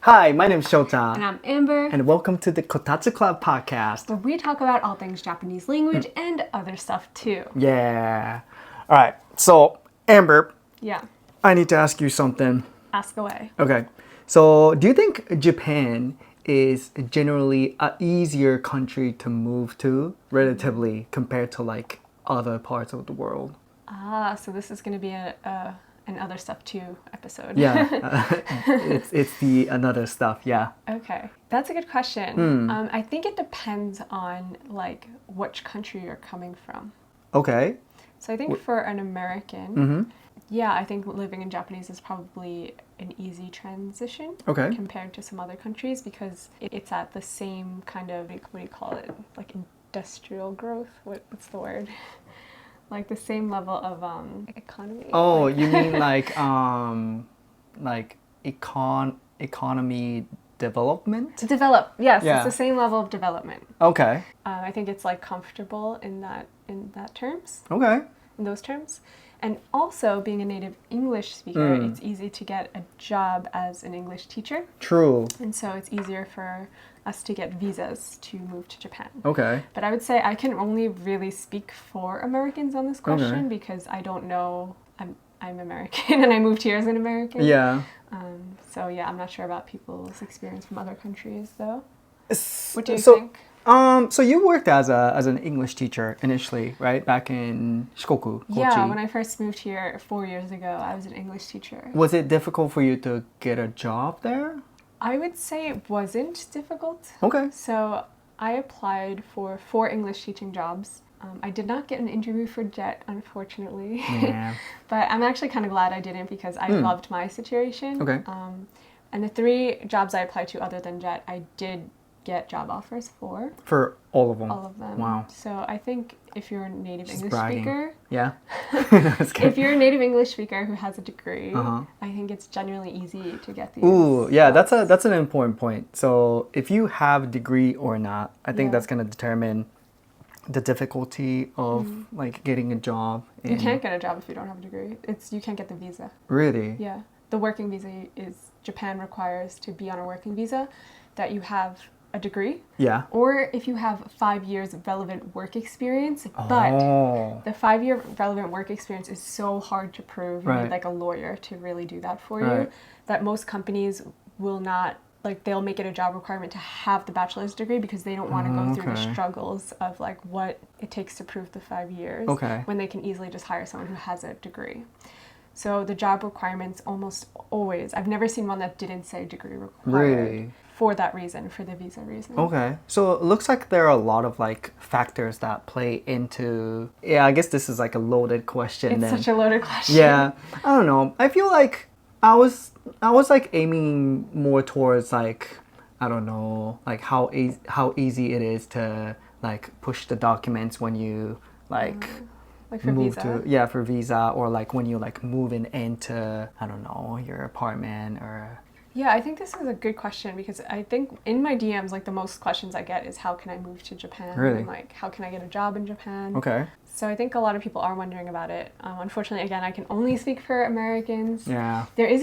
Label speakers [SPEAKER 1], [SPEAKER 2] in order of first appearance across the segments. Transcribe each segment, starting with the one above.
[SPEAKER 1] Hi, my name's Shota.
[SPEAKER 2] And I'm Amber.
[SPEAKER 1] And welcome to the Kotatsu Club Podcast.
[SPEAKER 2] Where we talk about all things Japanese language and other stuff too.
[SPEAKER 1] Yeah. All right. So, Amber,
[SPEAKER 2] Yeah.
[SPEAKER 1] I need to ask you something.
[SPEAKER 2] Ask away.
[SPEAKER 1] Okay. So, do you think Japan is generally an easier country to move to relatively compared to like other parts of the world?
[SPEAKER 2] So this is going to be an other stuff too episode.
[SPEAKER 1] Yeah. It's the another stuff. Yeah.
[SPEAKER 2] Okay. That's a good question. I think it depends on like which country you're coming from.
[SPEAKER 1] Okay.
[SPEAKER 2] So I think for an American, yeah, I think living in Japanese is probably an easy transition compared to some other countries because it's at the same kind of, what do you call it, like industrial growth? What's the word? Like the same level of economy.
[SPEAKER 1] Oh, you mean like economy development?
[SPEAKER 2] To develop, yes,
[SPEAKER 1] Yeah.
[SPEAKER 2] it's the same level of development.
[SPEAKER 1] Okay.
[SPEAKER 2] I think it's like comfortable in that terms.
[SPEAKER 1] Okay.
[SPEAKER 2] In those terms. And also, being a native English speaker, it's easy to get a job as an English teacher.
[SPEAKER 1] True.
[SPEAKER 2] And so it's easier for us to get visas to move to Japan.
[SPEAKER 1] Okay.
[SPEAKER 2] But I would say I can only really speak for Americans on this question because I don't know. I'm American and I moved here as an American.
[SPEAKER 1] Yeah.
[SPEAKER 2] So yeah, I'm not sure about people's experience from other countries though. What do you
[SPEAKER 1] So,
[SPEAKER 2] think?
[SPEAKER 1] So you worked as an English teacher initially, right? Back in Shikoku, Kochi.
[SPEAKER 2] Yeah, when I first moved here 4 years ago, I was an English teacher.
[SPEAKER 1] Was it difficult for you to get a job there?
[SPEAKER 2] I would say it wasn't difficult.
[SPEAKER 1] Okay.
[SPEAKER 2] So I applied for 4 English teaching jobs. I did not get an interview for JET, unfortunately.
[SPEAKER 1] Yeah.
[SPEAKER 2] But I'm actually kind of glad I didn't because I loved my situation.
[SPEAKER 1] Okay.
[SPEAKER 2] And the 3 jobs I applied to other than JET, I did get job offers for.
[SPEAKER 1] For all of them?
[SPEAKER 2] All of them.
[SPEAKER 1] Wow.
[SPEAKER 2] So I think if you're a native
[SPEAKER 1] Just
[SPEAKER 2] English
[SPEAKER 1] bragging.
[SPEAKER 2] speaker...
[SPEAKER 1] Yeah?
[SPEAKER 2] If you're a native English speaker who has a degree, I think it's genuinely easy to get these.
[SPEAKER 1] Ooh, yeah,
[SPEAKER 2] jobs.
[SPEAKER 1] that's an important point. So if you have a degree or not, I think that's going to determine the difficulty of like getting a job.
[SPEAKER 2] You can't get a job if you don't have a degree. You can't get the visa.
[SPEAKER 1] Really?
[SPEAKER 2] Yeah. The working visa Japan requires to be on a working visa that you have a degree.
[SPEAKER 1] Yeah.
[SPEAKER 2] Or if you have 5 years of relevant work experience. But the 5-year relevant work experience is so hard to prove. You need like a lawyer to really do that for you. That most companies will not, like they'll make it a job requirement to have the bachelor's degree because they don't want to go through the struggles of like what it takes to prove the 5 years. When they can easily just hire someone who has a degree. So the job requirements almost always, I've never seen one that didn't say degree required.
[SPEAKER 1] Really?
[SPEAKER 2] For that reason, for the visa reason.
[SPEAKER 1] Okay. So it looks like there are a lot of like factors that play into, I guess this is like a loaded question.
[SPEAKER 2] It's such a loaded question.
[SPEAKER 1] Yeah. I don't know. I feel like I was like aiming more towards like, I don't know, like how easy it is to like push the documents when you like
[SPEAKER 2] for
[SPEAKER 1] move
[SPEAKER 2] visa?
[SPEAKER 1] for visa, or like when you like moving into, I don't know, your apartment or...
[SPEAKER 2] Yeah, I think this is a good question because I think in my DMs, like the most questions I get is how can I move to Japan?
[SPEAKER 1] Really?
[SPEAKER 2] And like how can I get a job in Japan?
[SPEAKER 1] Okay.
[SPEAKER 2] So I think a lot of people are wondering about it. Unfortunately, again, I can only speak for Americans.
[SPEAKER 1] Yeah.
[SPEAKER 2] There is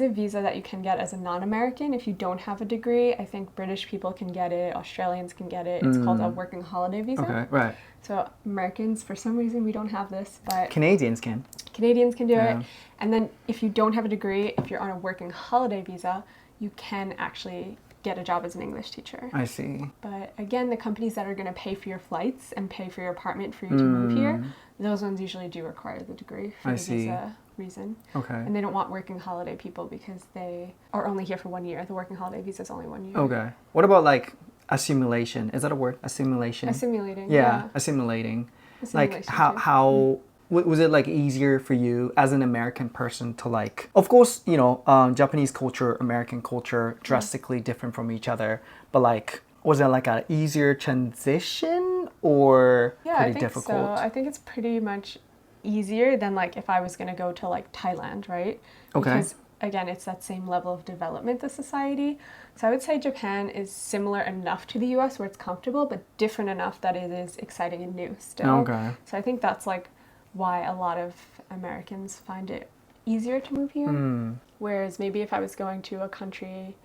[SPEAKER 2] a visa that you can get as a non-American if you don't have a degree. I think British people can get it, Australians can get it. It's called a working holiday visa.
[SPEAKER 1] Okay, right.
[SPEAKER 2] So Americans, for some reason, we don't have this, but
[SPEAKER 1] Canadians can.
[SPEAKER 2] Canadians can do it. And then if you don't have a degree, if you're on a working holiday visa, you can actually get a job as an English teacher.
[SPEAKER 1] I see.
[SPEAKER 2] But again, the companies that are going to pay for your flights and pay for your apartment for you to move here, those ones usually do require the degree for the visa reason.
[SPEAKER 1] Okay.
[SPEAKER 2] And they don't want working holiday people because they are only here for 1 year. The working holiday visa is only 1 year.
[SPEAKER 1] Okay. What about like assimilation? Is that a word? Assimilation?
[SPEAKER 2] Assimilating.
[SPEAKER 1] Yeah, assimilating. Like
[SPEAKER 2] Assimilation
[SPEAKER 1] how was it like easier for you as an American person to like, of course, you know, Japanese culture, American culture, drastically different from each other, but like, was it like a easier transition or pretty difficult?
[SPEAKER 2] So. I think it's pretty much easier than like if I was going to go to like Thailand, right?
[SPEAKER 1] Okay.
[SPEAKER 2] Because again, it's that same level of development of society. So I would say Japan is similar enough to the US where it's comfortable, but different enough that it is exciting and new still.
[SPEAKER 1] Okay.
[SPEAKER 2] So I think that's like why a lot of Americans find it easier to move here. Whereas maybe if I was going to a country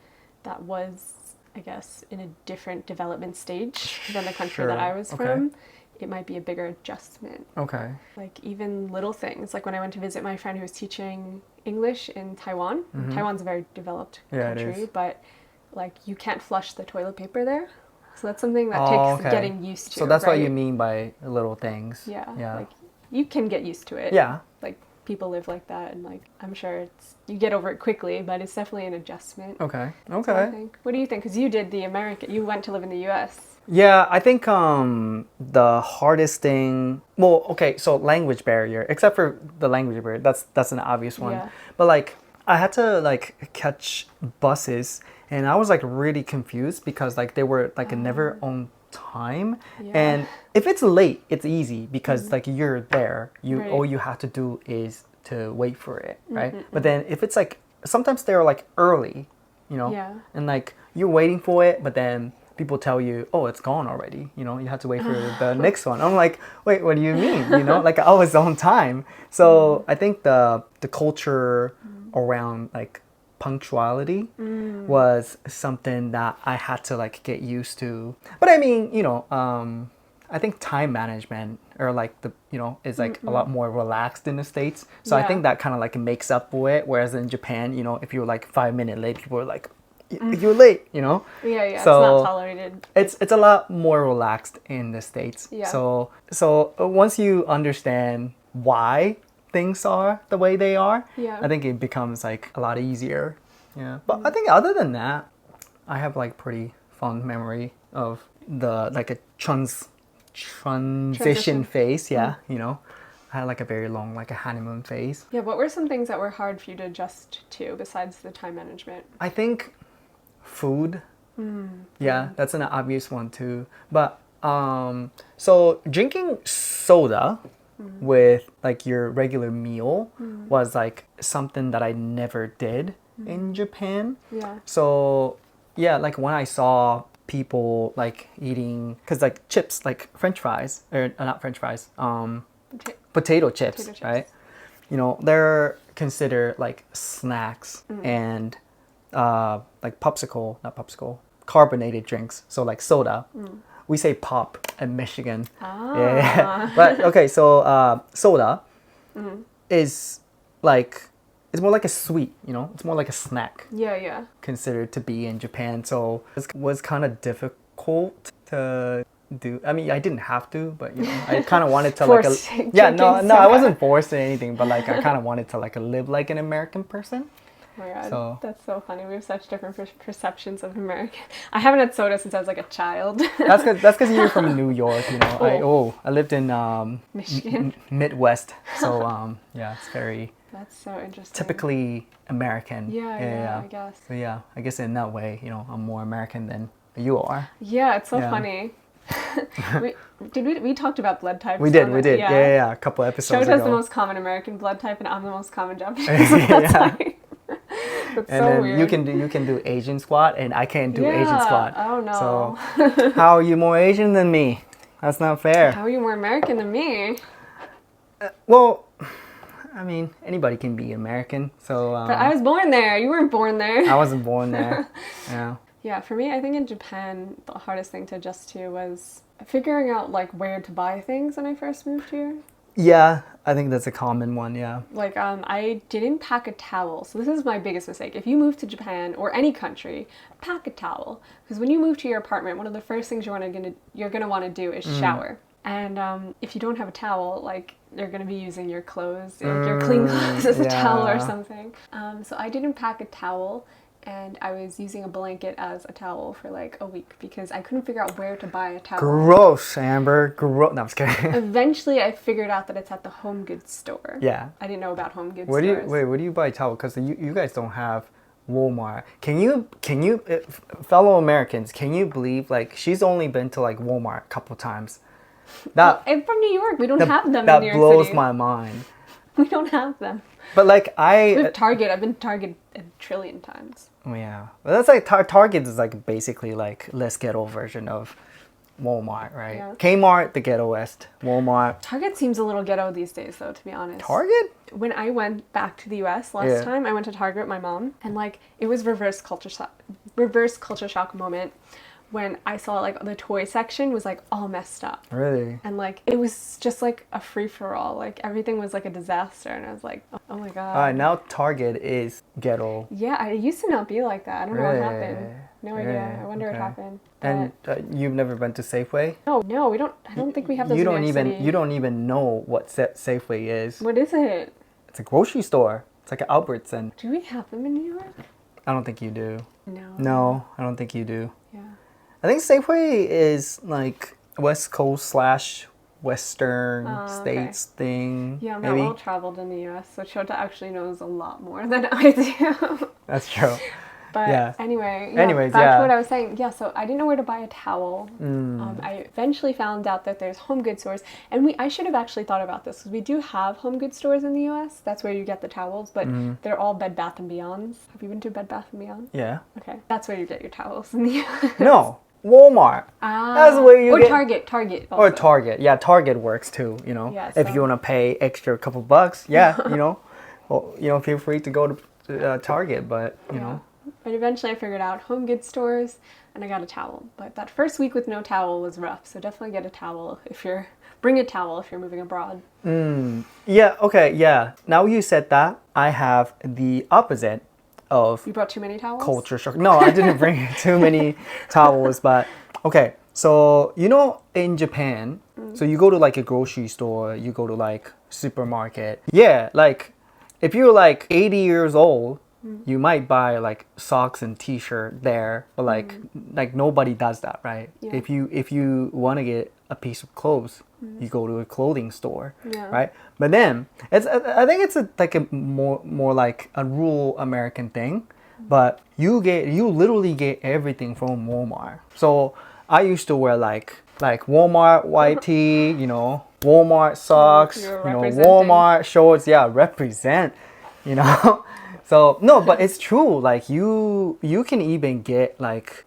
[SPEAKER 2] that was, I guess, in a different development stage than the country that I was from, it might be a bigger adjustment.
[SPEAKER 1] Okay.
[SPEAKER 2] Like even little things, like when I went to visit my friend who was teaching English in Taiwan. Taiwan's a very developed country, but like you can't flush the toilet paper there. So that's something that takes getting used to.
[SPEAKER 1] So that's what you mean by little things.
[SPEAKER 2] Yeah. Like you can get used to it.
[SPEAKER 1] Yeah.
[SPEAKER 2] Like people live like that, and like I'm sure you get over it quickly, but it's definitely an adjustment.
[SPEAKER 1] Okay.
[SPEAKER 2] So I think. What do you think? Because you went to live in the U.S.
[SPEAKER 1] Yeah, I think the hardest thing. Well, okay, so language barrier, except for the language barrier, that's an obvious one.
[SPEAKER 2] Yeah.
[SPEAKER 1] But like I had to like catch buses, and I was like really confused because like they were like never on time. And if it's late, it's easy because like you're there. All you have to do is to wait for it, right? But then if it's like sometimes they're like early, you know, and like you're waiting for it, but then people tell you, oh, it's gone already. You know, you have to wait for the next one. I'm like, wait, what do you mean? You know, like I was on time. So I think the culture around like punctuality was something that I had to like get used to. But I mean, you know, I think time management or like is like a lot more relaxed in the States. So I think that kind of like makes up for it. Whereas in Japan, you know, if you're like 5 minutes late, people are like, you're late, you know?
[SPEAKER 2] Yeah,
[SPEAKER 1] so
[SPEAKER 2] it's not tolerated.
[SPEAKER 1] It's a lot more relaxed in the States.
[SPEAKER 2] Yeah.
[SPEAKER 1] So once you understand why things are the way they are, I think it becomes like a lot easier. Yeah. But I think other than that, I have like pretty fond memory of the like a transition phase. Yeah. You know, I had like a very long like a honeymoon phase.
[SPEAKER 2] Yeah. What were some things that were hard for you to adjust to besides the time management?
[SPEAKER 1] I think food. Yeah, that's an obvious one too. But so drinking soda with like your regular meal was like something that I never did in Japan.
[SPEAKER 2] Yeah.
[SPEAKER 1] So yeah, like when I saw people like eating, because like chips, like French fries, or not French fries, potato chips, right? You know, they're considered like snacks and like carbonated drinks. So like soda. We say pop in Michigan. Yeah. But okay, so soda is like, it's more like a sweet, you know? It's more like a snack.
[SPEAKER 2] Yeah.
[SPEAKER 1] Considered to be in Japan. So it was kind of difficult to do. I mean, I didn't have to, but you know, I kind of wanted to like I wasn't forced or anything, but like I kind of wanted to like live like an American person.
[SPEAKER 2] Oh my god, that's so funny. We have such different perceptions of American. I haven't had soda since I was like a child.
[SPEAKER 1] That's because you're from New York, you know. I lived in
[SPEAKER 2] Michigan,
[SPEAKER 1] Midwest, so yeah, it's very.
[SPEAKER 2] That's so interesting.
[SPEAKER 1] Typically American.
[SPEAKER 2] Yeah, I guess.
[SPEAKER 1] So yeah, I guess in that way, you know, I'm more American than you are.
[SPEAKER 2] Yeah, it's so funny. we talked about blood types.
[SPEAKER 1] We did. Yeah, a couple episodes ago.
[SPEAKER 2] Shota's the most common American blood type, and I'm the most common Japanese. That's funny. That's
[SPEAKER 1] and
[SPEAKER 2] so
[SPEAKER 1] then
[SPEAKER 2] weird.
[SPEAKER 1] you can do Asian squat, and I can't do Asian squat.
[SPEAKER 2] Oh no.
[SPEAKER 1] So how are you more Asian than me? That's not fair.
[SPEAKER 2] How are you more American than me?
[SPEAKER 1] Well, I mean, anybody can be American. So.
[SPEAKER 2] But I was born there. You weren't born there.
[SPEAKER 1] I wasn't born there. Yeah.
[SPEAKER 2] Yeah, for me, I think in Japan, the hardest thing to adjust to was figuring out like where to buy things when I first moved here.
[SPEAKER 1] Yeah, I think that's a common one, yeah.
[SPEAKER 2] Like, I didn't pack a towel. So this is my biggest mistake. If you move to Japan or any country, pack a towel. Because when you move to your apartment, one of the first things you're gonna want to do is shower. And if you don't have a towel, like, you're gonna be using your clothes, like your clean clothes as a towel or something. So I didn't pack a towel. And I was using a blanket as a towel for like a week because I couldn't figure out where to buy a towel.
[SPEAKER 1] Gross, Amber. Gross. No, I'm just kidding.
[SPEAKER 2] Eventually, I figured out that it's at the home goods store.
[SPEAKER 1] Yeah.
[SPEAKER 2] I didn't know about home goods stores.
[SPEAKER 1] Where do you buy a towel? Because you guys don't have Walmart. Can you, fellow Americans, can you believe like she's only been to like Walmart a couple times?
[SPEAKER 2] I'm from New York. We don't have them in New York City.
[SPEAKER 1] That blows my mind.
[SPEAKER 2] We don't have them.
[SPEAKER 1] But like
[SPEAKER 2] With Target, I've been to Target a trillion times.
[SPEAKER 1] Yeah, well, that's like Target is like basically like Let's Ghetto version of Walmart, right?
[SPEAKER 2] Yeah.
[SPEAKER 1] Kmart, the ghetto west. Walmart.
[SPEAKER 2] Target seems a little ghetto these days, though, to be honest.
[SPEAKER 1] Target?
[SPEAKER 2] When I went back to the U.S. last time, I went to Target with my mom, and like it was reverse culture shock moment when I saw like the toy section was like all messed up.
[SPEAKER 1] Really?
[SPEAKER 2] And like it was just like a free for all. Like everything was like a disaster, and I was like, oh my god.
[SPEAKER 1] All right, now Target is ghetto.
[SPEAKER 2] Yeah, it used to not be like that. I don't know what happened. No idea.
[SPEAKER 1] Really?
[SPEAKER 2] I wonder what happened.
[SPEAKER 1] And you've never been to Safeway?
[SPEAKER 2] No, we don't. I don't think we have those.
[SPEAKER 1] You
[SPEAKER 2] in
[SPEAKER 1] don't
[SPEAKER 2] New York City.
[SPEAKER 1] You don't even know what Safeway is.
[SPEAKER 2] What is it?
[SPEAKER 1] It's a grocery store. It's like an Albertson.
[SPEAKER 2] Do we have them in New York?
[SPEAKER 1] I don't think you do.
[SPEAKER 2] No.
[SPEAKER 1] No, I don't think you do.
[SPEAKER 2] Yeah.
[SPEAKER 1] I think Safeway is like West Coast / Western States thing.
[SPEAKER 2] Yeah, I'm
[SPEAKER 1] maybe.
[SPEAKER 2] not well traveled in the U.S., so Shota actually knows a lot more than I do.
[SPEAKER 1] That's true.
[SPEAKER 2] But
[SPEAKER 1] yeah.
[SPEAKER 2] Anyways, back to what I was saying. Yeah, so I didn't know where to buy a towel. I eventually found out that there's home goods stores, and I should have actually thought about this because we do have home goods stores in the U.S. That's where you get the towels, but they're all Bed Bath & Beyonds. Have you been to Bed Bath & Beyond?
[SPEAKER 1] Yeah.
[SPEAKER 2] Okay, that's where you get your towels in the U.S.
[SPEAKER 1] No, Walmart. That's where you get.
[SPEAKER 2] Or Target. Also.
[SPEAKER 1] Or Target. Yeah, Target works too. You know,
[SPEAKER 2] Yeah,
[SPEAKER 1] if you want to pay extra couple bucks, yeah, feel free to go to Target, but you know.
[SPEAKER 2] But eventually I figured out home goods stores and I got a towel. But that first week with no towel was rough. So definitely get a towel bring a towel if you're moving abroad.
[SPEAKER 1] Yeah, okay, yeah. Now you said that, I have the opposite of
[SPEAKER 2] You brought too many towels?
[SPEAKER 1] culture shock. No, I didn't bring too many towels, but okay. So, in Japan, so you go to like a grocery store, you go to like supermarket. Yeah, like if you're like 80 years old, you might buy like socks and t-shirt there, but like nobody does that, right?
[SPEAKER 2] Yeah.
[SPEAKER 1] If you want to get a piece of clothes, you go to a clothing store,
[SPEAKER 2] Yeah.
[SPEAKER 1] right? But then I think it's like a more like a rural American thing, but you literally get everything from Walmart. So I used to wear like Walmart white tee, Walmart socks, Walmart shorts. Yeah, represent, So no, but it's true. Like you can even get like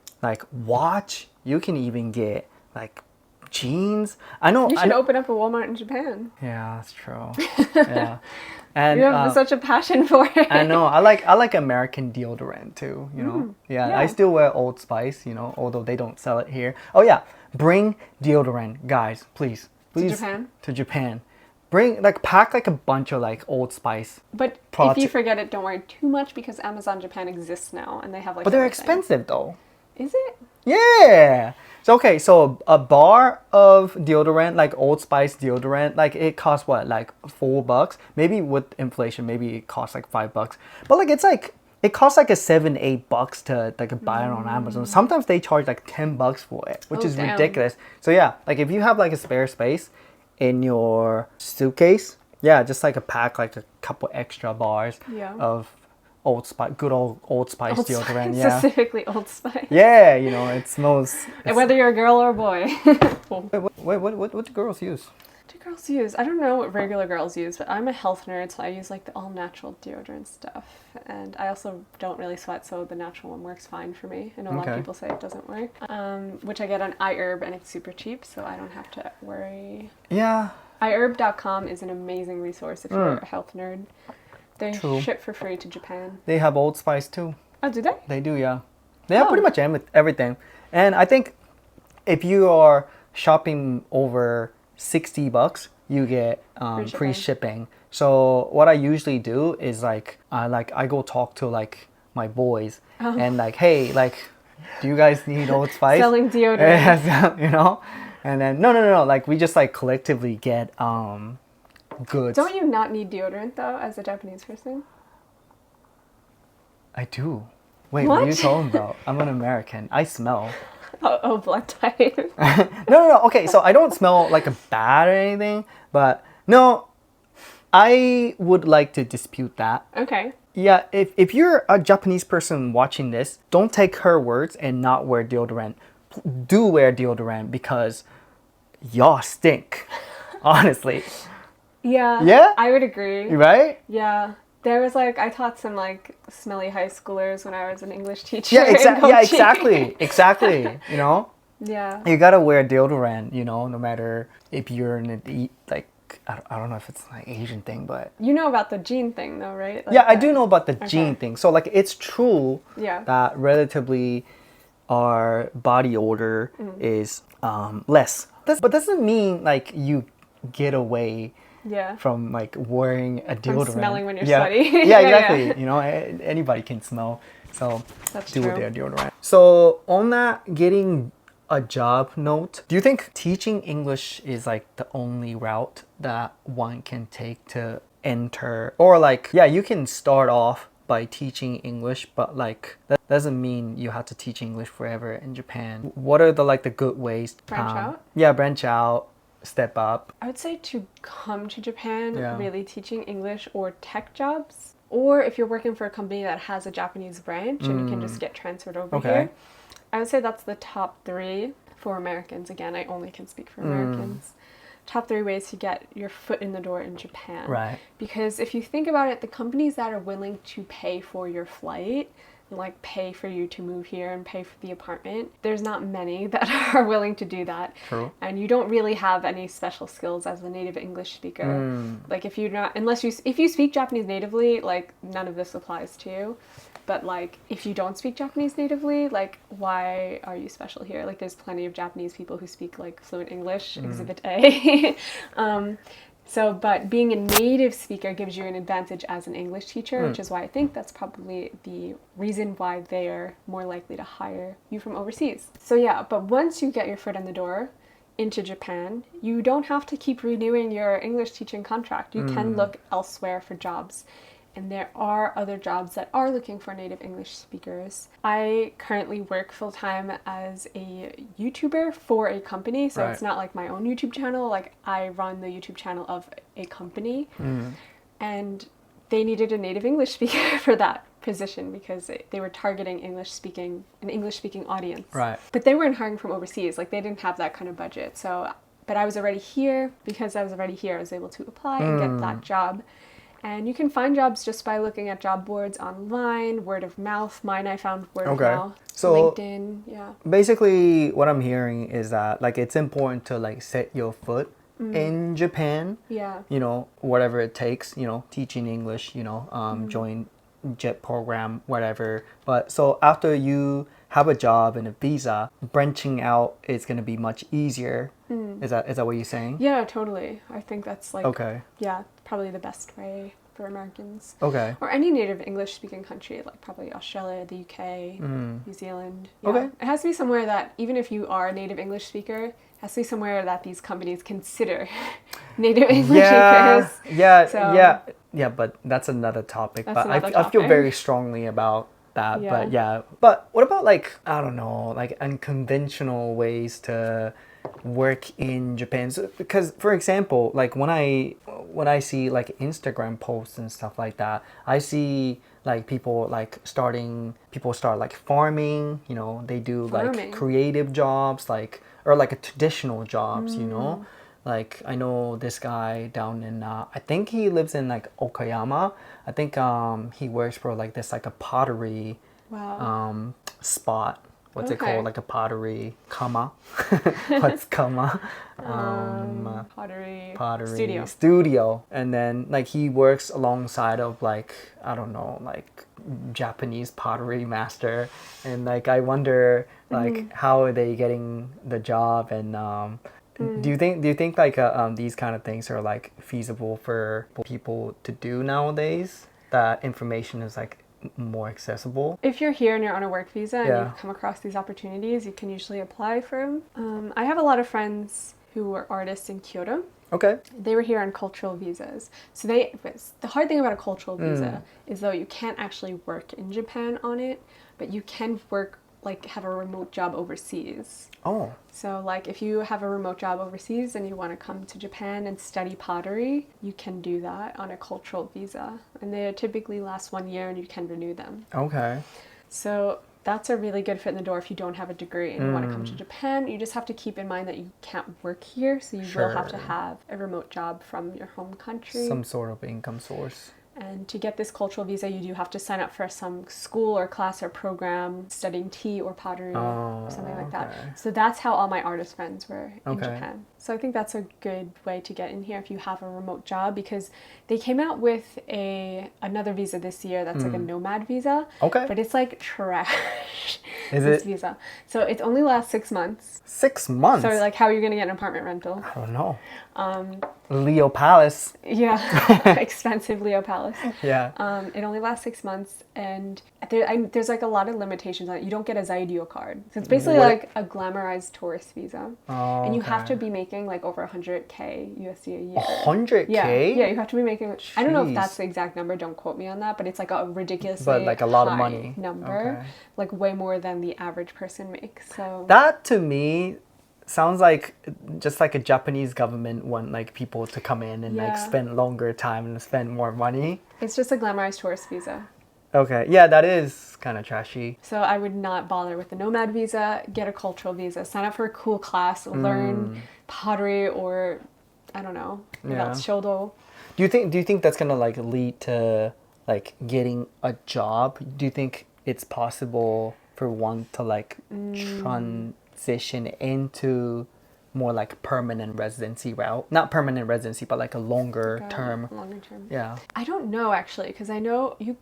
[SPEAKER 1] watch. You can even get like jeans. I know.
[SPEAKER 2] You should open up a Walmart in Japan.
[SPEAKER 1] Yeah, that's true. Yeah, and
[SPEAKER 2] you have such a passion for it.
[SPEAKER 1] I know. I like American deodorant too. Yeah, I still wear Old Spice. Although they don't sell it here. Oh yeah, bring deodorant, guys, please. To Japan. Pack like a bunch of like Old Spice.
[SPEAKER 2] But if you forget it, don't worry too much because Amazon Japan exists now and they have like.
[SPEAKER 1] But they're
[SPEAKER 2] everything.
[SPEAKER 1] expensive though.
[SPEAKER 2] Is it?
[SPEAKER 1] Yeah. So so a bar of deodorant, like Old Spice deodorant, like it costs what, like $4? Maybe with inflation, maybe it costs like $5. But like it costs like a $7-8 to like buy it on Amazon. Sometimes they charge like $10 for it, which is ridiculous. So yeah, like if you have like a spare space in your suitcase, yeah, just like a pack like a couple extra bars of Old Spice, good old Spice deodorant. Yeah,
[SPEAKER 2] specifically Old Spice.
[SPEAKER 1] Yeah, it smells.
[SPEAKER 2] Whether you're a girl or a boy.
[SPEAKER 1] Wait, what do girls use?
[SPEAKER 2] What do girls use? I don't know what regular girls use, but I'm a health nerd, so I use like the all natural deodorant stuff. And I also don't really sweat, so the natural one works fine for me. I know a lot of people say it doesn't work. Which I get on iHerb, and it's super cheap, so I don't have to worry.
[SPEAKER 1] Yeah.
[SPEAKER 2] iHerb.com is an amazing resource if you're a health nerd. They ship for free to Japan.
[SPEAKER 1] They have Old Spice too.
[SPEAKER 2] Oh, do they?
[SPEAKER 1] They do, yeah. They have pretty much everything. And I think if you are shopping over $60, you get free shipping. So what I usually do is I go talk to like my boys and like, hey, like, do you guys need Old Spice?
[SPEAKER 2] Selling deodorant.
[SPEAKER 1] And then no, like we just like collectively get goods.
[SPEAKER 2] Don't you not need deodorant though, as a Japanese person?
[SPEAKER 1] I do. Wait, what are you talking about? I'm an American. I smell.
[SPEAKER 2] Oh, blood type.
[SPEAKER 1] No. Okay, so I don't smell like a bad or anything, but no, I would like to dispute that.
[SPEAKER 2] Okay.
[SPEAKER 1] Yeah, if you're a Japanese person watching this, don't take her words and not wear deodorant. Do wear deodorant because y'all stink. Honestly.
[SPEAKER 2] Yeah.
[SPEAKER 1] Yeah?
[SPEAKER 2] I would agree.
[SPEAKER 1] Right?
[SPEAKER 2] Yeah. There was I taught some smelly high schoolers when I was an English teacher.
[SPEAKER 1] Yeah, exactly.
[SPEAKER 2] Yeah.
[SPEAKER 1] You gotta wear deodorant, you know, no matter if you're in like, I don't know if it's an Asian thing, but
[SPEAKER 2] You know about the gene thing though, right? Like
[SPEAKER 1] yeah, I
[SPEAKER 2] that.
[SPEAKER 1] do know about the
[SPEAKER 2] Okay.
[SPEAKER 1] gene thing. So like, it's true
[SPEAKER 2] Yeah.
[SPEAKER 1] that relatively our body odor is less. But doesn't mean like you get away
[SPEAKER 2] Yeah.
[SPEAKER 1] from like wearing a deodorant.
[SPEAKER 2] From smelling when you're
[SPEAKER 1] yeah.
[SPEAKER 2] sweaty.
[SPEAKER 1] Yeah,
[SPEAKER 2] Yeah,
[SPEAKER 1] exactly.
[SPEAKER 2] yeah.
[SPEAKER 1] You know, anybody can smell. So
[SPEAKER 2] That's
[SPEAKER 1] do
[SPEAKER 2] true.
[SPEAKER 1] with their deodorant. So on that, getting a job note, do you think teaching English is like the only route that one can take to enter, or like, yeah, you can start off by teaching English, but like that doesn't mean you have to teach English forever in Japan. What are the like the good ways?
[SPEAKER 2] Branch out?
[SPEAKER 1] Yeah, branch out, step up.
[SPEAKER 2] I would say to come to Japan,
[SPEAKER 1] Yeah.
[SPEAKER 2] really teaching English or tech jobs. Or if you're working for a company that has a Japanese branch and you can just get transferred over
[SPEAKER 1] Okay.
[SPEAKER 2] here. I would say that's the top 3 for Americans. Again, I only can speak for Americans. Top 3 ways to get your foot in the door in Japan.
[SPEAKER 1] Right.
[SPEAKER 2] Because if you think about it, the companies that are willing to pay for your flight, like pay for you to move here and pay for the apartment, there's not many that are willing to do that.
[SPEAKER 1] True.
[SPEAKER 2] And you don't really have any special skills as a native English speaker. Like if you're not, if you speak Japanese natively, like none of this applies to you. But like if you don't speak Japanese natively, like why are you special here? Like there's plenty of Japanese people who speak like fluent English, Exhibit A. But being a native speaker gives you an advantage as an English teacher, which is why I think that's probably the reason why they are more likely to hire you from overseas. So yeah, but once you get your foot in the door into Japan, you don't have to keep renewing your English teaching contract. You can look elsewhere for jobs. And there are other jobs that are looking for native English speakers. I currently work full-time as a YouTuber for a company, so it's not like my own YouTube channel. Like I run the YouTube channel of a company, and they needed a native English speaker for that position because they were targeting an English-speaking audience.
[SPEAKER 1] Right.
[SPEAKER 2] But they weren't hiring from overseas. Like they didn't have that kind of budget. But I was already here. Because I was already here, I was able to apply and get that job. And you can find jobs just by looking at job boards online, word of mouth. Mine I found word of mouth.
[SPEAKER 1] So
[SPEAKER 2] LinkedIn, yeah.
[SPEAKER 1] Basically, what I'm hearing is that like it's important to like set your foot in Japan.
[SPEAKER 2] Yeah.
[SPEAKER 1] You know, whatever it takes. You know, teaching English. You know, join JET program, whatever. But so after you have a job and a visa, branching out is gonna be much easier. Is that what you're saying?
[SPEAKER 2] Yeah, totally. I think that's like
[SPEAKER 1] Okay.
[SPEAKER 2] yeah, probably the best way for Americans.
[SPEAKER 1] Okay.
[SPEAKER 2] Or any native English speaking country, like probably Australia, the UK, New Zealand. Yeah.
[SPEAKER 1] Okay.
[SPEAKER 2] It has to be somewhere that even if you are a native English speaker, it has to be somewhere that these companies consider native English speakers.
[SPEAKER 1] Yeah, but that's another topic.
[SPEAKER 2] That's
[SPEAKER 1] But
[SPEAKER 2] another
[SPEAKER 1] I feel
[SPEAKER 2] topic.
[SPEAKER 1] very strongly about that.
[SPEAKER 2] Yeah.
[SPEAKER 1] But yeah. But what about like, I don't know, like unconventional ways to work in Japan? So, because for example, like when I see like Instagram posts and stuff like that, I see like people start like farming, you know, they do like
[SPEAKER 2] Farming.
[SPEAKER 1] creative jobs, like, or like a traditional jobs, you know. Like I know this guy down in I think he lives in like Okayama. I think he works for like this like a pottery
[SPEAKER 2] Wow.
[SPEAKER 1] spot. What's it
[SPEAKER 2] Okay.
[SPEAKER 1] called? Like a pottery kama. What's kama?
[SPEAKER 2] Pottery
[SPEAKER 1] studio. And then like he works alongside of like, I don't know, like Japanese pottery master. And like I wonder like how are they getting the job? And do you think like these kind of things are like feasible for people to do nowadays? That information is like more accessible.
[SPEAKER 2] If you're here and you're on a work visa and
[SPEAKER 1] Yeah.
[SPEAKER 2] you come across these opportunities, you can usually apply for them. I have a lot of friends who were artists in Kyoto.
[SPEAKER 1] Okay.
[SPEAKER 2] They were here on cultural visas. So the hard thing about a cultural visa is though you can't actually work in Japan on it, but you can work like have a remote job overseas.
[SPEAKER 1] Oh.
[SPEAKER 2] So like if you have a remote job overseas and you want to come to Japan and study pottery, you can do that on a cultural visa. And they typically last 1 year and you can renew them.
[SPEAKER 1] Okay.
[SPEAKER 2] So that's a really good fit in the door if you don't have a degree and you want to come to Japan. You just have to keep in mind that you can't work here, so you will have to have a remote job from your home country.
[SPEAKER 1] Some sort of income source.
[SPEAKER 2] And to get this cultural visa, you do have to sign up for some school or class or program studying tea or pottery or something like that. So that's how all my artist friends were in Japan. So I think that's a good way to get in here if you have a remote job, because they came out with another visa this year that's like a nomad visa. But it's like trash. This visa. So it only lasts 6 months.
[SPEAKER 1] 6 months?
[SPEAKER 2] So like how are you going to get an apartment rental?
[SPEAKER 1] I don't know. Leo Palace.
[SPEAKER 2] Yeah, expensive Leo Palace.
[SPEAKER 1] Yeah.
[SPEAKER 2] It only lasts 6 months, and there's like a lot of limitations on it. You don't get a Zydio card, so it's basically like a glamorized tourist visa, and you have to be making like over 100K USD a year.
[SPEAKER 1] 100K?
[SPEAKER 2] Yeah, you have to be making. Jeez. I don't know if that's the exact number. Don't quote me on that, but it's like a ridiculously
[SPEAKER 1] but like a lot of money
[SPEAKER 2] number, like way more than the average person makes. So
[SPEAKER 1] that to me sounds like just like a Japanese government want like people to come in and like spend longer time and spend more money.
[SPEAKER 2] It's just a glamorized tourist visa.
[SPEAKER 1] Okay, yeah, that is kind of trashy.
[SPEAKER 2] So I would not bother with the nomad visa. Get a cultural visa. Sign up for a cool class. Learn pottery or I don't know. What else? Shodo.
[SPEAKER 1] Do you think that's gonna like lead to like getting a job? Do you think it's possible for one to like transition into more like permanent residency route? Not permanent residency, but like a longer term. Yeah.
[SPEAKER 2] I don't know actually, because I know you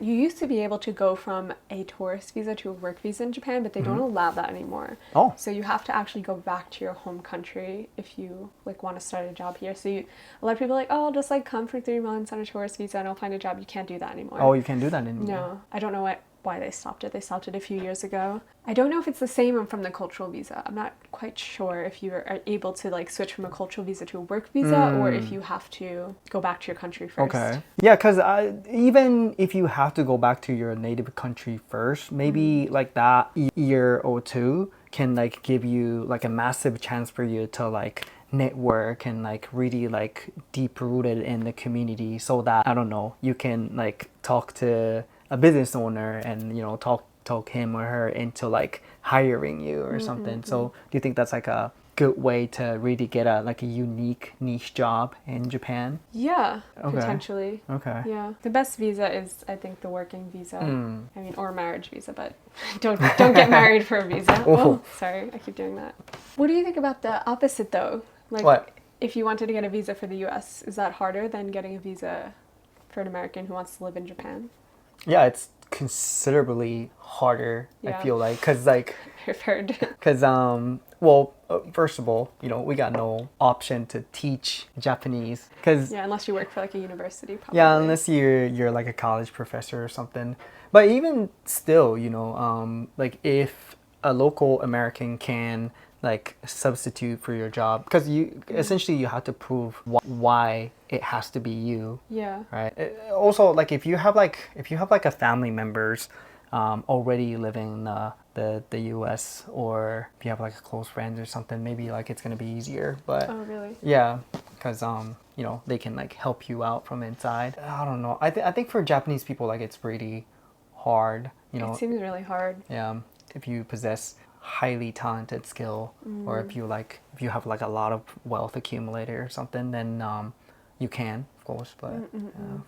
[SPEAKER 2] used to be able to go from a tourist visa to a work visa in Japan, but they don't allow that anymore.
[SPEAKER 1] Oh.
[SPEAKER 2] So you have to actually go back to your home country if you like want to start a job here. So a lot of people are like, oh, I'll just like come for 3 months on a tourist visa and I'll find a job. You can't do that anymore.
[SPEAKER 1] Oh, you can't do that anymore.
[SPEAKER 2] No, I don't know why they stopped it. They stopped it a few years ago. I don't know if it's the same from the cultural visa. I'm not quite sure if you are able to like switch from a cultural visa to a work visa or if you have to go back to your country first.
[SPEAKER 1] Okay. Yeah, because even if you have to go back to your native country first, maybe like that year or two can like give you like a massive chance for you to like network and like really like deep rooted in the community, so that I don't know, you can like talk to a business owner and, you know, talk him or her into like hiring you or something. So do you think that's like a good way to really get a like a unique niche job in Japan?
[SPEAKER 2] Yeah, potentially.
[SPEAKER 1] Okay.
[SPEAKER 2] Yeah, the best visa is I think the working visa. I mean, or marriage visa, but don't get married for a visa. Oh, sorry, I keep doing that. What do you think about the opposite though? Like,
[SPEAKER 1] what?
[SPEAKER 2] If you wanted to get a visa for the U.S., is that harder than getting a visa for an American who wants to live in Japan?
[SPEAKER 1] Yeah, it's considerably harder, I feel like, because like
[SPEAKER 2] I've heard.
[SPEAKER 1] Because well, first of all, you know, we got no option to teach Japanese, because
[SPEAKER 2] unless you work for like a university, probably.
[SPEAKER 1] Yeah, unless you're like a college professor or something. But even still, you know, like if a local American can like substitute for your job, because you essentially you have to prove why it has to be you.
[SPEAKER 2] Yeah.
[SPEAKER 1] Right. Also, like if you have like a family members already living in the US, or if you have like a close friend or something, maybe like it's gonna be easier. But
[SPEAKER 2] oh really?
[SPEAKER 1] Yeah, because you know, they can like help you out from inside. I don't know. I think for Japanese people, like it's really hard. You know.
[SPEAKER 2] It seems really hard.
[SPEAKER 1] Yeah. If you possess highly talented skill, or if you have like a lot of wealth accumulated or something, then you can, of course, but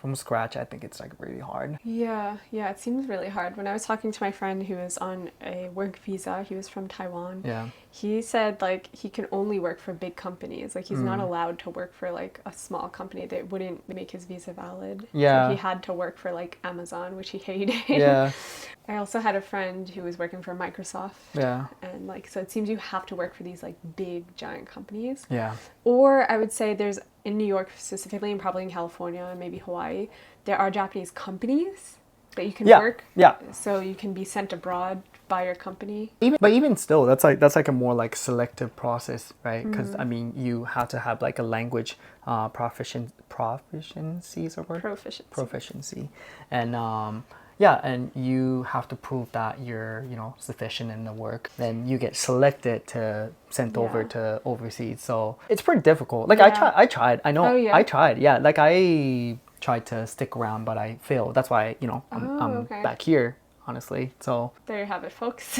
[SPEAKER 1] from scratch I think it's like really hard.
[SPEAKER 2] Yeah, it seems really hard. When I was talking to my friend who was on a work visa, he was from Taiwan.
[SPEAKER 1] Yeah.
[SPEAKER 2] He said like he can only work for big companies. Like he's not allowed to work for like a small company that wouldn't make his visa valid.
[SPEAKER 1] Yeah.
[SPEAKER 2] So he had to work for like Amazon, which he hated.
[SPEAKER 1] Yeah.
[SPEAKER 2] I also had a friend who was working for Microsoft.
[SPEAKER 1] Yeah.
[SPEAKER 2] And like, so it seems you have to work for these like big giant companies.
[SPEAKER 1] Yeah.
[SPEAKER 2] Or I would say there's, in New York specifically, and probably in California and maybe Hawaii, there are Japanese companies that you can work.
[SPEAKER 1] Yeah.
[SPEAKER 2] So you can be sent abroad by your company.
[SPEAKER 1] Even still, that's like a more like selective process, right? Because I mean, you have to have like a language proficiency is a word? Proficiency. And yeah, and you have to prove that you're, you know, sufficient in the work. Then you get selected to sent over to overseas. So it's pretty difficult. Like I tried. I know.
[SPEAKER 2] Oh, yeah.
[SPEAKER 1] I tried. Yeah. Like I tried to stick around, but I failed. That's why, you know, I'm back here, honestly. So
[SPEAKER 2] there you have it, folks.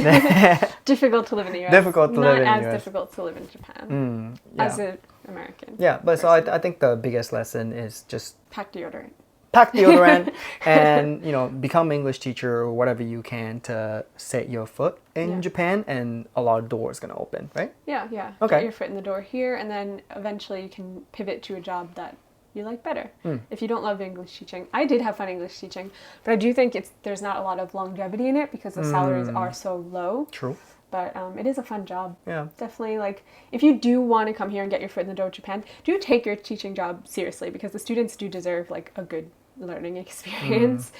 [SPEAKER 2] Difficult to live in the US.
[SPEAKER 1] Difficult to live in the
[SPEAKER 2] Not
[SPEAKER 1] US.
[SPEAKER 2] as difficult to live in Japan as an American.
[SPEAKER 1] Yeah, but so I think the biggest lesson is just
[SPEAKER 2] pack deodorant.
[SPEAKER 1] pack deodorant, and become English teacher or whatever you can to set your foot in Japan, and a lot of doors gonna open, right?
[SPEAKER 2] Yeah.
[SPEAKER 1] Okay.
[SPEAKER 2] Get your foot in the door here, and then eventually you can pivot to a job that you like better. If you don't love English teaching. I did have fun English teaching, but I do think there's not a lot of longevity in it because the salaries are so low.
[SPEAKER 1] True.
[SPEAKER 2] But it is a fun job.
[SPEAKER 1] Yeah.
[SPEAKER 2] Definitely, like, if you do want to come here and get your foot in the door in Japan, do take your teaching job seriously because the students do deserve, like, a good learning experience.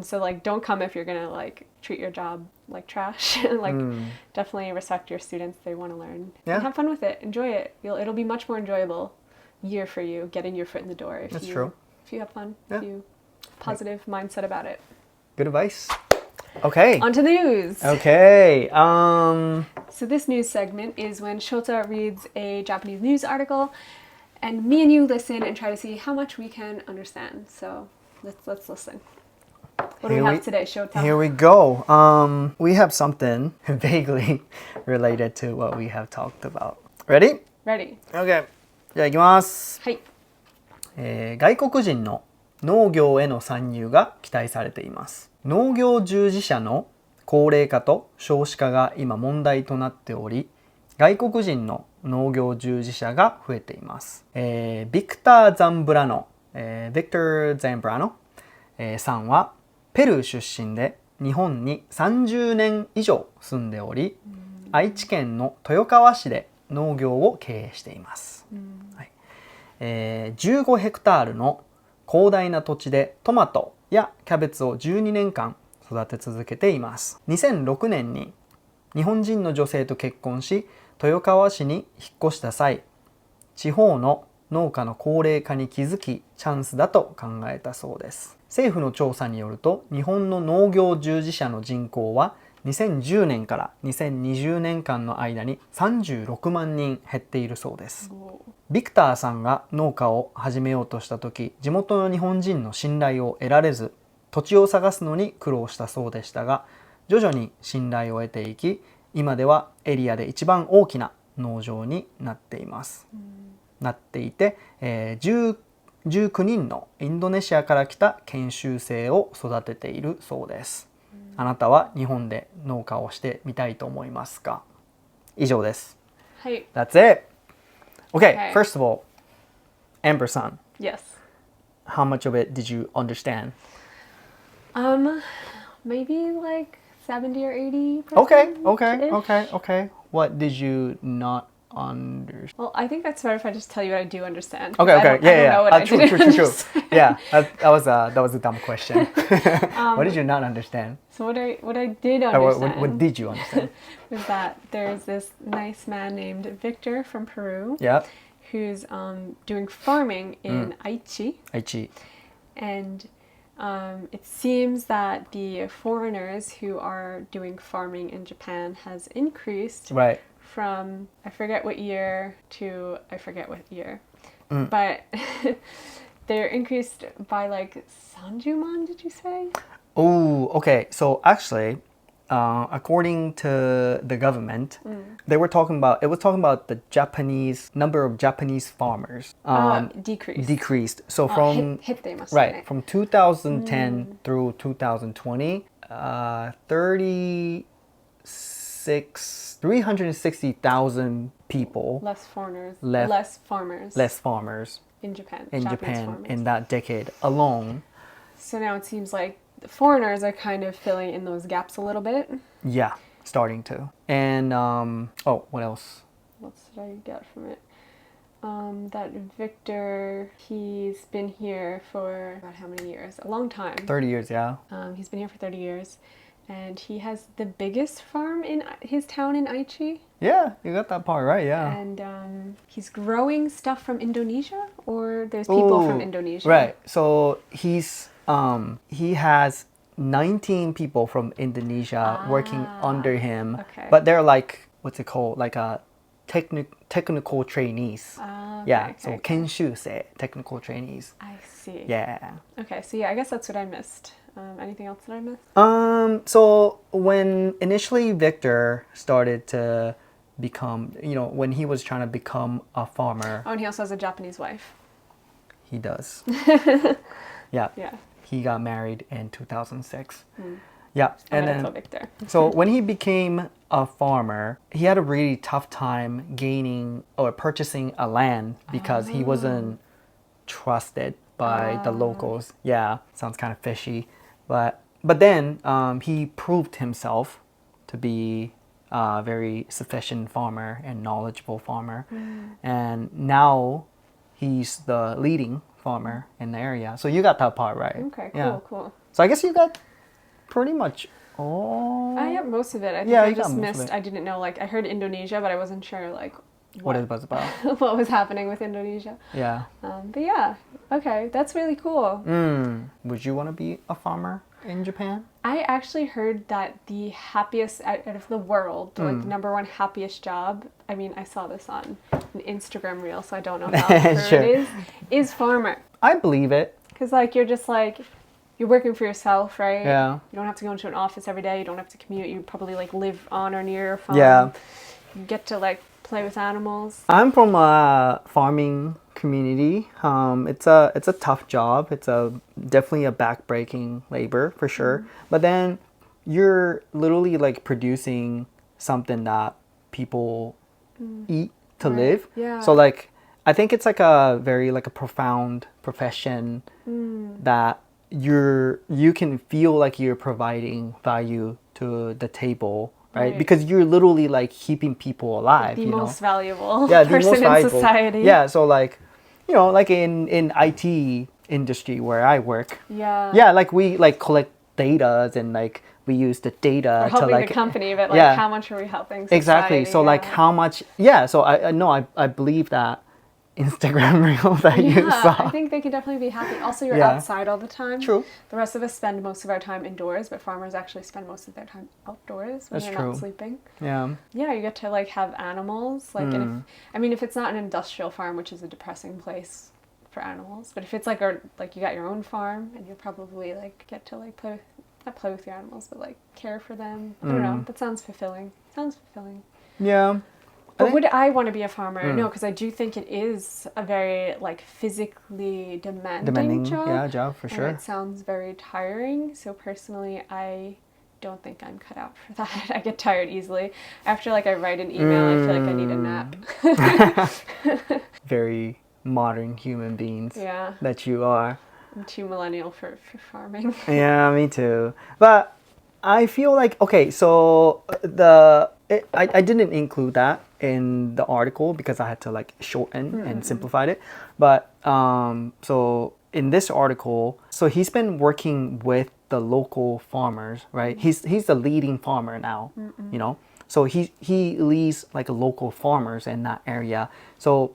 [SPEAKER 2] So, like, don't come if you're going to, like, treat your job like trash. Like, definitely respect your students. They want to learn.
[SPEAKER 1] Yeah.
[SPEAKER 2] And have fun with it. Enjoy it. It'll be much more enjoyable year for you getting your foot in the door if
[SPEAKER 1] That's
[SPEAKER 2] you
[SPEAKER 1] true.
[SPEAKER 2] if you have fun, if you positive mindset about it.
[SPEAKER 1] Good advice. Okay.
[SPEAKER 2] On to the news.
[SPEAKER 1] Okay.
[SPEAKER 2] So this news segment is when Shota reads a Japanese news article and me and you listen and try to see how much we can understand. So let's listen. What do we have today, Shota?
[SPEAKER 1] Here we go. We have something vaguely related to what we have talked about. Ready?
[SPEAKER 2] Ready.
[SPEAKER 1] Okay. じゃあ行きます。
[SPEAKER 2] はい。
[SPEAKER 1] 外国人の農業への参入が期待されています。農業従事者の高齢化と少子化が今問題となっており、外国人の農業従事者が増えています。ビクター・ザンブラノ、さんはペルー出身で日本に30年以上住んでおり、愛知県の豊川市で農業を経営しています。はい15ヘクタールの広大な土地でトマトやキャベツを12年間育て続けています。2006年に日本人の女性と結婚し、豊川市に引っ越した際、地方の農家の高齢化に気づき、チャンスだと考えたそうです。政府の調査によると、日本の農業従事者の人口は2010年から2020年間の間に36万人減っているそうです。ビクターさんが農家を始めようとした時、地元の日本人の信頼を得られず、土地を探すのに苦労したそうでしたが、徐々に信頼を得ていき、今ではエリアで一番大きな農場になっています。なっていて、19人のインドネシアから来た研修生を育てているそうです。あなたは日本で農家をしてみたいと思いますか？以上です。
[SPEAKER 2] はい。
[SPEAKER 1] That's it. Okay, first of all, Amber-san.
[SPEAKER 2] Yes.
[SPEAKER 1] How much of it did you understand?
[SPEAKER 2] Maybe like 70 or 80%.
[SPEAKER 1] Okay. What did you not understand?
[SPEAKER 2] Well, I think that's better if I just tell you what I do understand.
[SPEAKER 1] Okay.
[SPEAKER 2] I don't know what I didn't understand.
[SPEAKER 1] Yeah, that was a dumb question. What did you not understand?
[SPEAKER 2] So what I did understand.
[SPEAKER 1] What did you understand?
[SPEAKER 2] Was that there's this nice man named Victor from Peru.
[SPEAKER 1] Yeah.
[SPEAKER 2] Who's doing farming in Aichi.
[SPEAKER 1] Aichi.
[SPEAKER 2] And it seems that the foreigners who are doing farming in Japan has increased.
[SPEAKER 1] Right.
[SPEAKER 2] From I forget what year to I forget what year. But they're increased by like Sanjuman, did you say?
[SPEAKER 1] Oh, okay. So actually, according to the government, it was talking about the Japanese number of Japanese farmers decreased. So from right from 2010 through 2020, 360,000 people
[SPEAKER 2] less farmers in Japan
[SPEAKER 1] in that decade alone.
[SPEAKER 2] So now it seems like the foreigners are kind of filling in those gaps a little bit.
[SPEAKER 1] Yeah, starting to. And what else?
[SPEAKER 2] What did I get from it? That Victor, he's been here for about how many years? A long time.
[SPEAKER 1] 30 years, yeah.
[SPEAKER 2] He's been here for 30 years. And he has the biggest farm in his town in Aichi.
[SPEAKER 1] Yeah, you got that part right, yeah.
[SPEAKER 2] And he's growing stuff from Indonesia, or there's people from Indonesia.
[SPEAKER 1] Right. So he has 19 people from Indonesia working under him.
[SPEAKER 2] Okay.
[SPEAKER 1] But they're like, what's it called? Like a technical trainees. So kenshusei, technical trainees.
[SPEAKER 2] I see.
[SPEAKER 1] Yeah.
[SPEAKER 2] Okay, so yeah, I guess that's what I missed. Anything else that I missed?
[SPEAKER 1] So when initially Victor started to become, when he was trying to become a farmer.
[SPEAKER 2] Oh, and he also has a Japanese wife.
[SPEAKER 1] He does. Yeah.
[SPEAKER 2] Yeah.
[SPEAKER 1] He got married in 2006. Yeah. And
[SPEAKER 2] That's
[SPEAKER 1] then
[SPEAKER 2] Victor.
[SPEAKER 1] so when he became a farmer, he had a really tough time gaining or purchasing a land because he wasn't trusted by the locals. Yeah, sounds kind of fishy, but then he proved himself to be a very sufficient farmer and knowledgeable farmer, and now he's the leading farmer in the area. So you got that part right.
[SPEAKER 2] Okay, cool,
[SPEAKER 1] Yeah.
[SPEAKER 2] cool.
[SPEAKER 1] So I guess you got pretty much all.
[SPEAKER 2] I have most of it. I think
[SPEAKER 1] Yeah,
[SPEAKER 2] I
[SPEAKER 1] you got
[SPEAKER 2] just
[SPEAKER 1] most of
[SPEAKER 2] missed.
[SPEAKER 1] it.
[SPEAKER 2] I didn't know. Like I heard Indonesia, but I wasn't sure like
[SPEAKER 1] what it was about.
[SPEAKER 2] what was happening with Indonesia.
[SPEAKER 1] Yeah.
[SPEAKER 2] But yeah, okay, that's really cool.
[SPEAKER 1] Would you want to be a farmer in Japan?
[SPEAKER 2] I actually heard that the happiest out of the world, like the number one happiest job. I mean, I saw this on an Instagram reel, so I don't know how true
[SPEAKER 1] Sure.
[SPEAKER 2] it is farmer.
[SPEAKER 1] I believe it.
[SPEAKER 2] Because like you're just like you're working for yourself, right?
[SPEAKER 1] Yeah.
[SPEAKER 2] You don't have to go into an office every day. You don't have to commute. You probably like live on or near your farm.
[SPEAKER 1] Yeah.
[SPEAKER 2] You get to like play with animals.
[SPEAKER 1] I'm from a farming community. It's a tough job. It's definitely a backbreaking labor for sure. But then you're literally like producing something that people eat to live.
[SPEAKER 2] Yeah.
[SPEAKER 1] So like I think it's like a very like a profound profession that you can feel like you're providing value to the table. Right? Because you're literally like keeping people alive.
[SPEAKER 2] The
[SPEAKER 1] you
[SPEAKER 2] most
[SPEAKER 1] know?
[SPEAKER 2] valuable
[SPEAKER 1] Yeah, the
[SPEAKER 2] person
[SPEAKER 1] most
[SPEAKER 2] in
[SPEAKER 1] valuable.
[SPEAKER 2] society.
[SPEAKER 1] Yeah, so like, like in IT industry where I work.
[SPEAKER 2] Yeah.
[SPEAKER 1] Yeah, like we like collect data and like we use the data
[SPEAKER 2] We're helping
[SPEAKER 1] to like
[SPEAKER 2] the company, but like
[SPEAKER 1] yeah.
[SPEAKER 2] how much are we helping society?
[SPEAKER 1] Exactly. So like how much? Yeah. So I know I believe that Instagram reel that you saw.
[SPEAKER 2] I think they can definitely be happy. Also, you're
[SPEAKER 1] Yeah.
[SPEAKER 2] outside all the time.
[SPEAKER 1] True.
[SPEAKER 2] The rest of us spend most of our time indoors, but farmers actually spend most of their time outdoors when
[SPEAKER 1] That's
[SPEAKER 2] they're
[SPEAKER 1] true.
[SPEAKER 2] not sleeping.
[SPEAKER 1] Yeah.
[SPEAKER 2] Yeah, you get to like have animals. Like, and if it's not an industrial farm, which is a depressing place for animals, but if it's like you got your own farm and you probably like get to like not play with your animals, but like care for them. I don't know. That sounds fulfilling.
[SPEAKER 1] Yeah.
[SPEAKER 2] But would I want to be a farmer? No, because I do think it is a very like physically demanding job.
[SPEAKER 1] Yeah, job for
[SPEAKER 2] and
[SPEAKER 1] sure.
[SPEAKER 2] it sounds very tiring. So personally, I don't think I'm cut out for that. I get tired easily. After like I write an email, I feel like I need a nap.
[SPEAKER 1] Very modern human beings.
[SPEAKER 2] Yeah.
[SPEAKER 1] That you are.
[SPEAKER 2] I'm too millennial for farming.
[SPEAKER 1] Yeah, me too. But I feel like okay, so I didn't include that in the article because I had to like shorten and simplify it. But so in this article, so he's been working with the local farmers, right? He's the leading farmer now, So he leads like local farmers in that area. So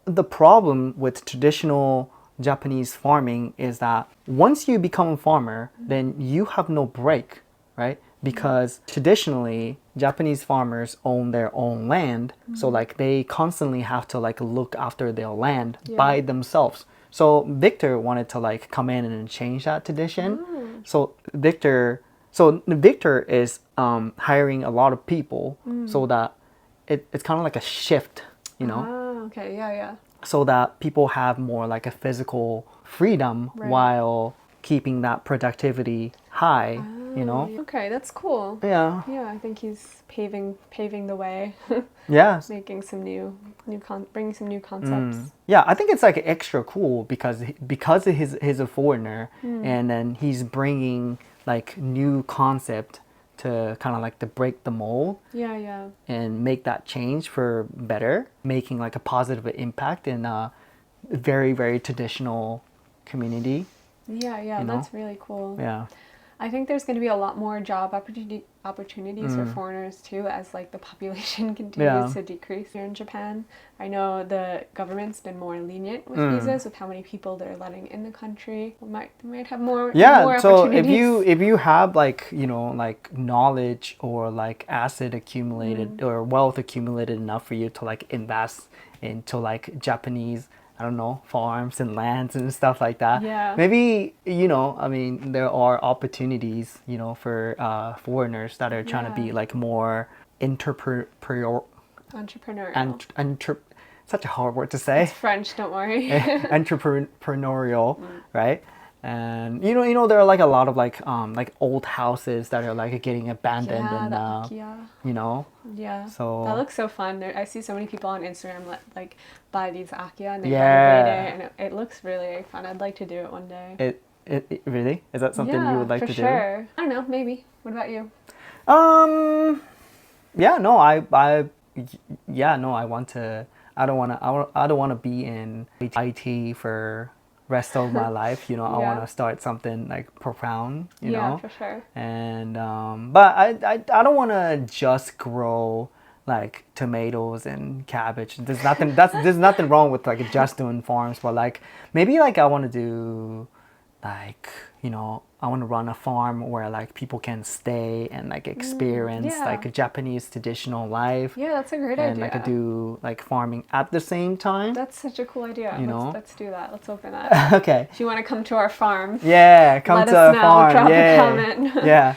[SPEAKER 1] the problem with traditional Japanese farming is that once you become a farmer, then you have no break, right? Because traditionally Japanese farmers own their own land, so like they constantly have to like look after their land by themselves. So Victor wanted to like come in and change that tradition. So Victor is hiring a lot of people so that it's kind of like a shift,
[SPEAKER 2] Oh, okay, yeah.
[SPEAKER 1] so that people have more like a physical freedom while keeping that productivity high,
[SPEAKER 2] Okay, that's cool.
[SPEAKER 1] Yeah.
[SPEAKER 2] Yeah, I think he's paving the way.
[SPEAKER 1] Yeah.
[SPEAKER 2] Making some bringing some new concepts.
[SPEAKER 1] Yeah, I think it's like extra cool because he's a foreigner and then he's bringing like new concept to kind of like to break the mold.
[SPEAKER 2] Yeah.
[SPEAKER 1] And make that change for better, making like a positive impact in a very, very traditional community.
[SPEAKER 2] Yeah, that's really cool.
[SPEAKER 1] Yeah.
[SPEAKER 2] I think there's going to be a lot more job opportunities for foreigners too as like the population continues to decrease here in Japan. I know the government's been more lenient with visas with how many people they're letting in the country. They might have more
[SPEAKER 1] so
[SPEAKER 2] opportunities.
[SPEAKER 1] if you have like like knowledge or like asset accumulated or wealth accumulated enough for you to like invest into like Japanese, I don't know, farms and lands and stuff like that.
[SPEAKER 2] Yeah.
[SPEAKER 1] Maybe, I mean, there are opportunities, for foreigners that are trying to be like more entrepreneurial. Such a hard word to say.
[SPEAKER 2] It's French, don't worry.
[SPEAKER 1] Entrepreneurial, right? And there are like a lot of like old houses that are like getting abandoned and
[SPEAKER 2] Yeah.
[SPEAKER 1] So
[SPEAKER 2] that looks so fun. I see so many people on Instagram like buy these Akia and they renovate it, and it looks really fun. I'd like to do it one day.
[SPEAKER 1] It really? Is that something you would like to do?
[SPEAKER 2] Yeah, for sure. I don't know, maybe. What about you?
[SPEAKER 1] Yeah, no, I want to. I don't want to be in IT for rest of my life. I want to start something like profound.
[SPEAKER 2] Yeah, for sure.
[SPEAKER 1] And but I don't want to just grow like tomatoes and cabbage. There's nothing wrong with like just doing farms, but like maybe like I want to do like I want to run a farm where like people can stay and like experience like a Japanese traditional life.
[SPEAKER 2] Yeah, that's a great
[SPEAKER 1] idea.
[SPEAKER 2] idea.
[SPEAKER 1] And like I do like farming at the same time.
[SPEAKER 2] That's such a cool idea. Let's do that. Let's open that.
[SPEAKER 1] Okay.
[SPEAKER 2] If you want to come to our farm,
[SPEAKER 1] come to our farm.
[SPEAKER 2] Drop a comment.
[SPEAKER 1] Yeah.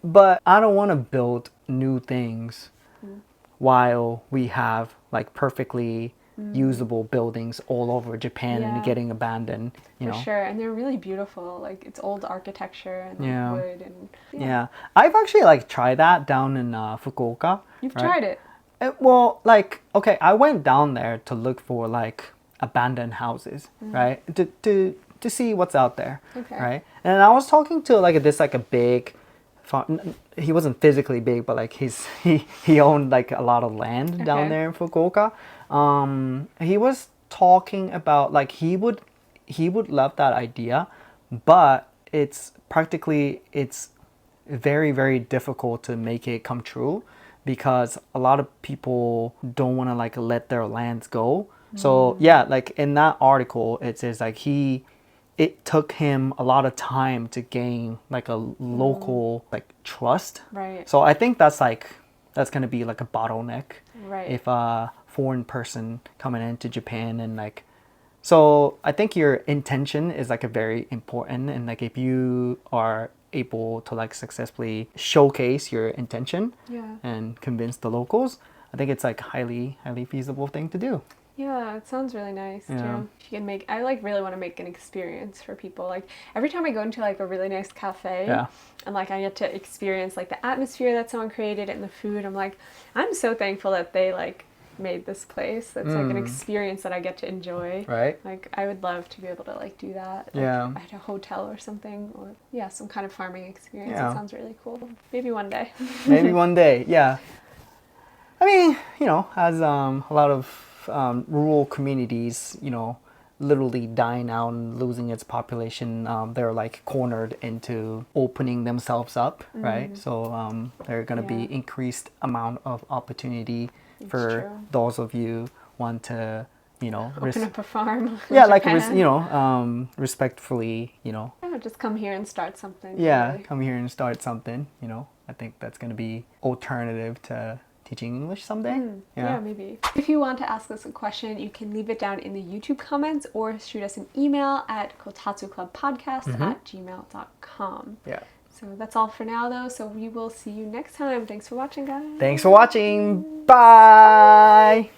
[SPEAKER 1] But I don't want to build new things while we have like perfectly usable buildings all over Japan and getting abandoned.
[SPEAKER 2] For sure, and they're really beautiful. Like it's old architecture and wood and
[SPEAKER 1] I've actually like tried that down in Fukuoka.
[SPEAKER 2] You've tried it?
[SPEAKER 1] Well, like okay, I went down there to look for like abandoned houses, right? To see what's out there, right? And I was talking to like a big farm. He wasn't physically big, but like he owned like a lot of land down there in Fukuoka. He was talking about like he would love that idea, but it's very, very difficult to make it come true because a lot of people don't want to like let their lands go. So like in that article it says like it took him a lot of time to gain like a local like trust.
[SPEAKER 2] Right.
[SPEAKER 1] So I think that's gonna be like a bottleneck.
[SPEAKER 2] Right.
[SPEAKER 1] If a foreign person coming into Japan and like, so I think your intention is like a very important, and like if you are able to like successfully showcase your intention and convince the locals, I think it's like highly feasible thing to do.
[SPEAKER 2] Yeah, it sounds really nice too. If you can I like really want to make an experience for people. Like every time I go into like a really nice cafe and like I get to experience like the atmosphere that someone created and the food, I'm so thankful that they like made this place. It's like an experience that I get to enjoy.
[SPEAKER 1] Right.
[SPEAKER 2] Like I would love to be able to like do that like, at a hotel or something, or some kind of farming experience. It sounds really cool. Maybe one day.
[SPEAKER 1] Maybe one day. Yeah. I mean, as a lot of rural communities, literally dying out and losing its population, they're like cornered into opening themselves up, right? So there are going to be increased amount of opportunity for those of you want to,
[SPEAKER 2] open up a farm.
[SPEAKER 1] Like respectfully,
[SPEAKER 2] just come here and start something.
[SPEAKER 1] Come here and start something. I think that's going to be alternative to teaching English someday.
[SPEAKER 2] Yeah, maybe. If you want to ask us a question, you can leave it down in the YouTube comments or shoot us an email at kotatsuklubbpodcast@gmail.com.
[SPEAKER 1] Yeah.
[SPEAKER 2] So that's all for now though, so we will see you next time. Thanks for watching, guys.
[SPEAKER 1] Thanks for watching. Bye.